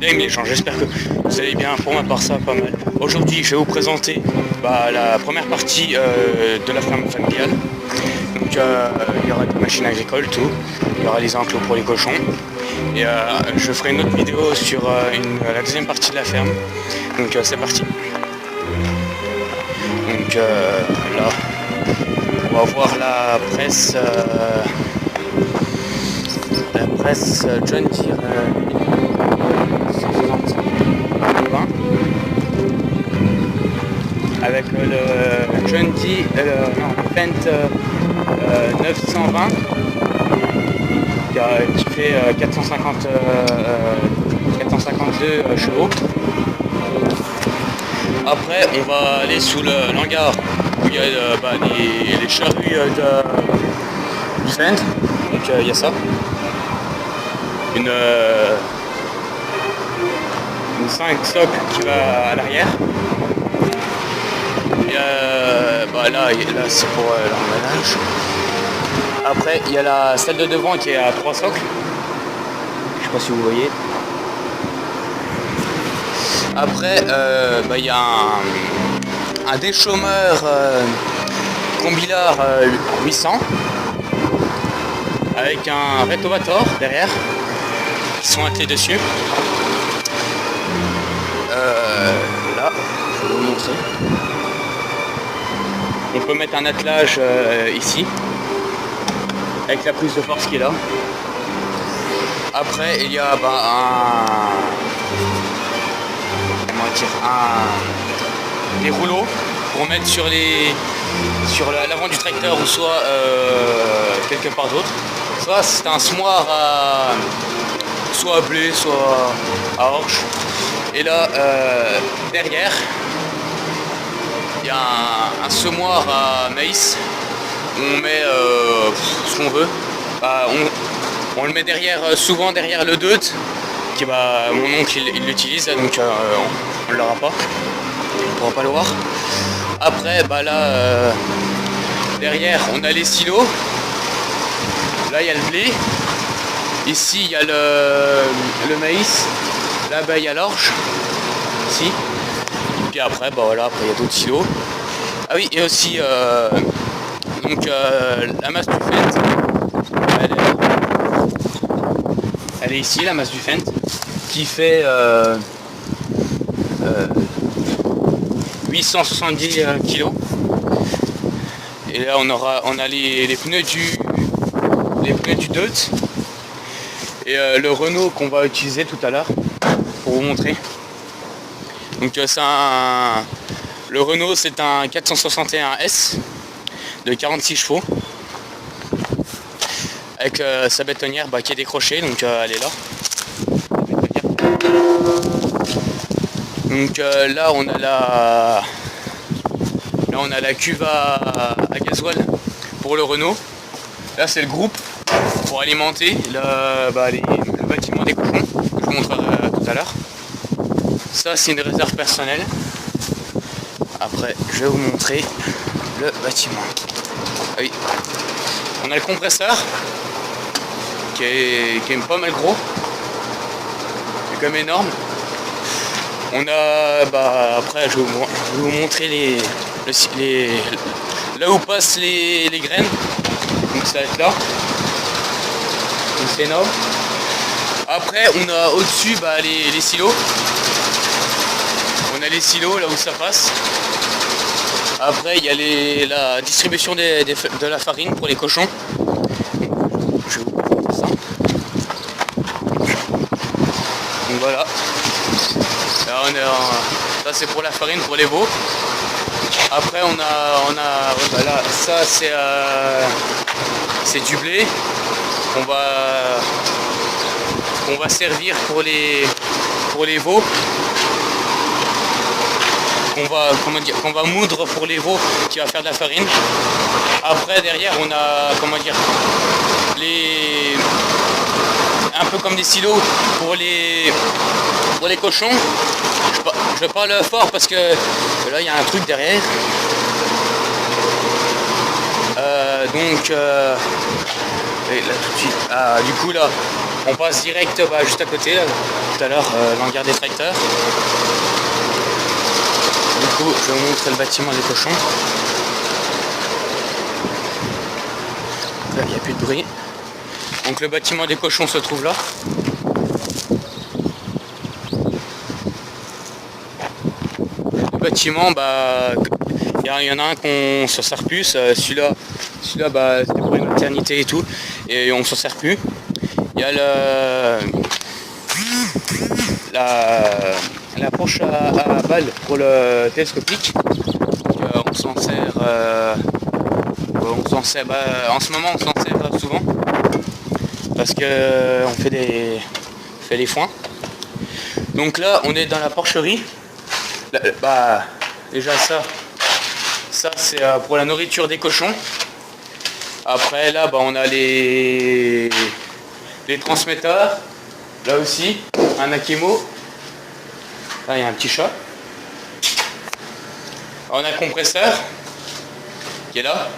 Game les gens, j'espère que vous allez bien. Pour ma part ça pas mal. Aujourd'hui je vais vous présenter la première partie de la ferme familiale. Donc il y aura des machines agricoles, tout. Il y aura les enclos pour les cochons. Et je ferai une autre vidéo sur la deuxième partie de la ferme. Donc c'est parti. Donc là on va voir la presse John Deere 160 avec le John Deere Fendt 920 qui fait 452 chevaux. Après on va aller sous l'hangar où il y a les charrues du Fendt. Donc il y a ça. Une 5 stocks qui va à l'arrière. Et là c'est pour l'emballage. Après il y a celle de devant qui est à 3 socles. Je sais pas si vous voyez. Après il y a un déchômeur Combilar 800 avec un rétrovator derrière qui sont attelés dessus. Là, je vais vous montrer. On peut mettre un attelage ici avec la prise de force qui est là. Après il y a des rouleaux pour mettre sur l'avant du tracteur ou soit quelque part d'autre. Ça c'est un semoir soit à blé, soit à orge. Et là derrière il y a un semoir à maïs où on met ce qu'on veut. On le met derrière, souvent derrière le deutz qui mon oncle il l'utilise, donc on ne l'aura pas, on ne pourra pas le voir. Après là derrière on a les silos. Là il y a le blé, ici il y a le maïs, là il y a l'orge, ici. Puis après voilà, après il y a d'autres silos. Ah oui, et aussi donc la masse du Fendt, elle est ici, la masse du Fendt, qui fait 870 kg. Et là on a les pneus du deutz et le Renault qu'on va utiliser tout à l'heure pour vous montrer. Donc le Renault c'est un 461S de 46 chevaux avec sa bétonnière qui est décrochée, donc elle est là. Donc là on a la cuve à gasoil pour le Renault. Là c'est le groupe pour alimenter le bâtiment des cochons que je vous montrerai tout à l'heure. Ça c'est une réserve personnelle. Après je vais vous montrer le bâtiment. Ah oui. On a le compresseur qui est pas mal gros, c'est quand même énorme. On a après je vais vous montrer là où passent les graines. Donc ça va être là. Donc c'est énorme. Après on a au-dessus les silos. On a les silos là où ça passe. Après il y a la distribution de la farine pour les cochons. Je vais vous montrer ça. Donc voilà. Là ça c'est pour la farine pour les veaux. Après on a là ça c'est du blé qu'on va servir pour les veaux. Qu'on va moudre pour les veaux qui va faire de la farine. Après derrière on a un peu comme des silos pour les cochons. Je parle fort parce que là il y a un truc derrière. montrer là tout de suite. Ah, du coup là, on passe direct juste à côté, là, tout à l'heure, l'hangar des tracteurs. Du coup, je vais vous montrer le bâtiment des cochons. Là, il n'y a plus de bruit. Donc le bâtiment des cochons se trouve là. Le bâtiment, il y en a un qu'on s'en sert plus. Celui-là, c'était pour une maternité et tout, et on s'en sert plus. Il y a la poche à balles pour le télescopique. On s'en sert. En ce moment, on s'en sert souvent parce que on fait des foins. Donc là, on est dans la porcherie. Déjà ça c'est pour la nourriture des cochons. Après là, on a les transmetteurs. Là aussi, un Akimo. Là, il y a un petit chat. On a le compresseur qui est là,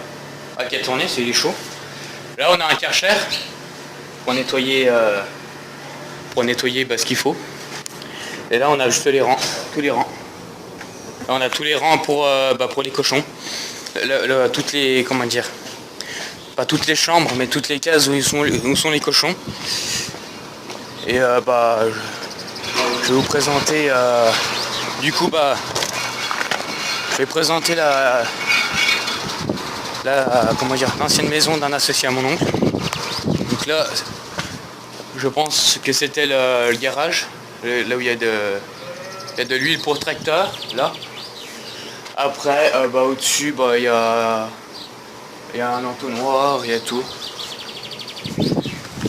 qui a tourné, il est chaud. Là, on a un Karcher pour nettoyer ce qu'il faut. Et là, on a juste tous les rangs. Là, on a tous les rangs pour les cochons. Toutes les, comment dire, pas toutes les chambres, mais toutes les cases où sont les cochons. Et je vais vous présenter je vais présenter l'ancienne maison d'un associé à mon oncle. Donc là, je pense que c'était le garage, là où il y a de l'huile pour le tracteur, là. Après, au-dessus, il y a un entonnoir, il y a tout.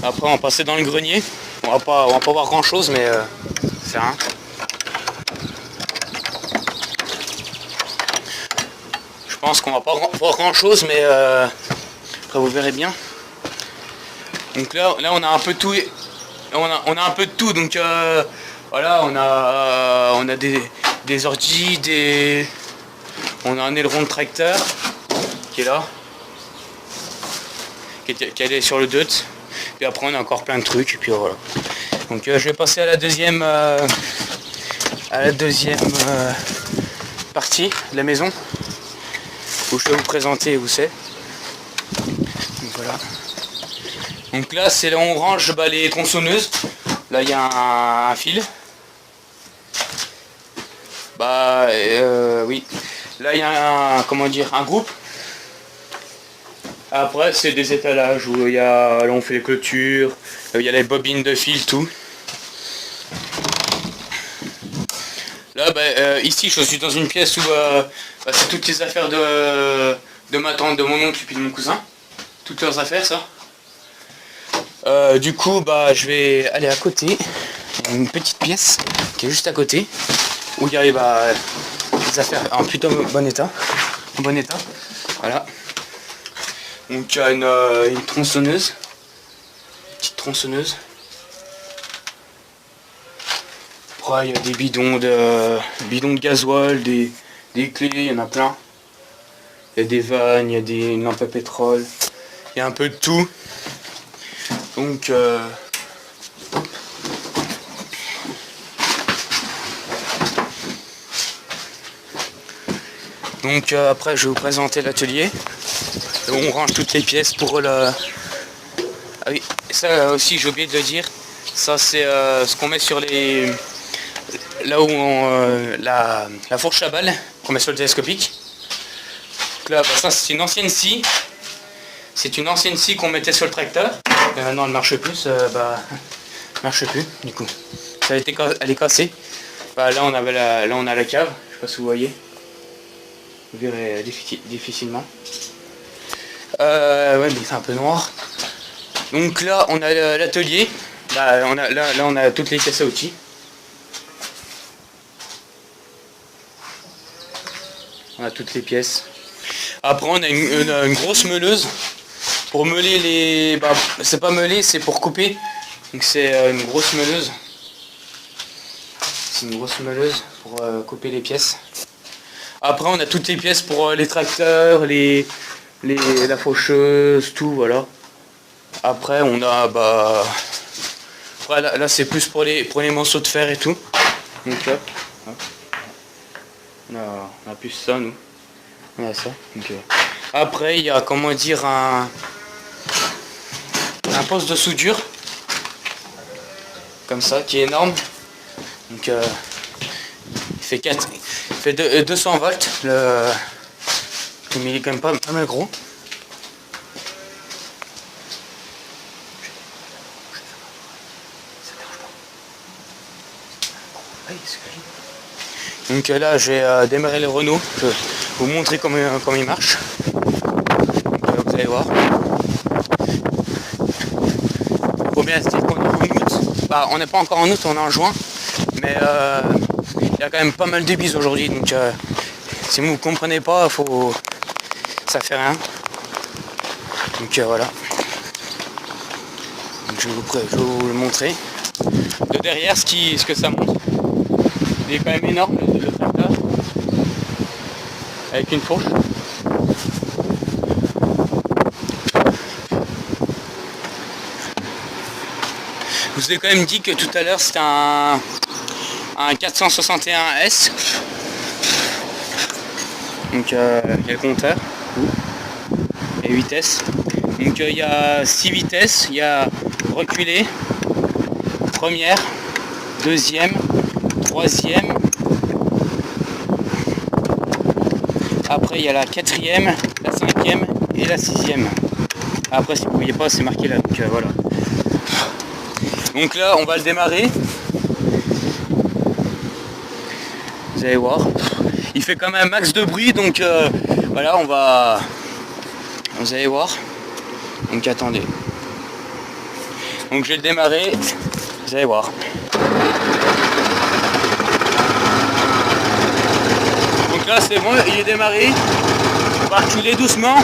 Après, on va passer dans le grenier. On va pas voir grand chose, mais c'est rien. Je pense qu'on va pas voir grand chose, mais après vous verrez bien. Donc là on a un peu tout. On a un peu de tout. Donc voilà, on a des ordi, on a un aileron de tracteur qui est là, qui est sur le DOT. Puis après on a encore plein de trucs et puis voilà. Donc je vais passer à la deuxième partie de la maison où je vais vous présenter où c'est. Donc voilà. Donc là c'est là où on range les tronçonneuses. Là il y a un fil. Oui. Là il y a un groupe. Après c'est des étalages où là on fait les clôtures, il y a les bobines de fil, tout. Là ici je suis dans une pièce où c'est toutes les affaires de ma tante, de mon oncle et puis de mon cousin. Toutes leurs affaires ça. Du coup je vais aller à côté. Il y a une petite pièce qui est juste à côté où il y a les affaires en plutôt bon état. Voilà. Donc il y a une tronçonneuse. Petite tronçonneuse. Après il y a des bidons de gasoil, des clés, il y en a plein. Il y a des vannes, il y a une lampe à pétrole. Il y a un peu de tout. Donc après je vais vous présenter l'atelier. On range toutes les pièces pour le... Ah oui, ça aussi j'ai oublié de le dire. Ça c'est ce qu'on met sur les... Là où la fourche à balles qu'on met sur le télescopique. Donc là, ça c'est une ancienne scie. C'est une ancienne scie qu'on mettait sur le tracteur. Et maintenant elle marche plus. Marche plus du coup. Elle est cassée. Là on a la cave. Je sais pas si vous voyez. Vous verrez difficilement. Ouais, mais c'est un peu noir. Donc là on a l'atelier. Là on a toutes les pièces à outils. On a toutes les pièces. Après on a une grosse meuleuse pour meuler les... c'est pas meuler, c'est pour couper. Donc c'est une grosse meuleuse. C'est une grosse meuleuse pour couper les pièces. Après on a toutes les pièces pour les tracteurs, la faucheuse, tout, voilà. Après on a bah après, là c'est plus pour les morceaux de fer et tout. Donc hop, hop. On a plus ça nous. On a ça. Donc, après il y a comment dire un poste de soudure. Comme ça, qui est énorme. Donc il fait 200 volts. Mais il est quand même pas mal gros. Donc là j'ai démarré le Renault. Je vais vous montrer comment il marche. Donc, vous allez voir. Faut bien se dire qu'on est en août. Bah, on n'est pas encore en août, on est en juin. Mais il y a quand même pas mal de bises aujourd'hui. Donc si vous ne comprenez pas, ça fait rien. Donc voilà. Donc, je vais vous le montrer. De derrière ce que ça montre. Il est quand même énorme le tracteur. Avec une fourche. Je vous ai quand même dit que tout à l'heure c'était un 461S. Donc il y a le compteur et vitesse. Donc il y a 6 vitesses, il y a reculé, première, deuxième, troisième. Après il y a la quatrième, la cinquième et la sixième. Après si vous ne voyez pas c'est marqué là, donc voilà. Donc là on va le démarrer. Vous allez voir. Il fait quand même un max de bruit donc voilà vous allez voir. Donc attendez. Donc je vais le démarrer. Vous allez voir. Donc là c'est bon, il est démarré. On va reculer doucement.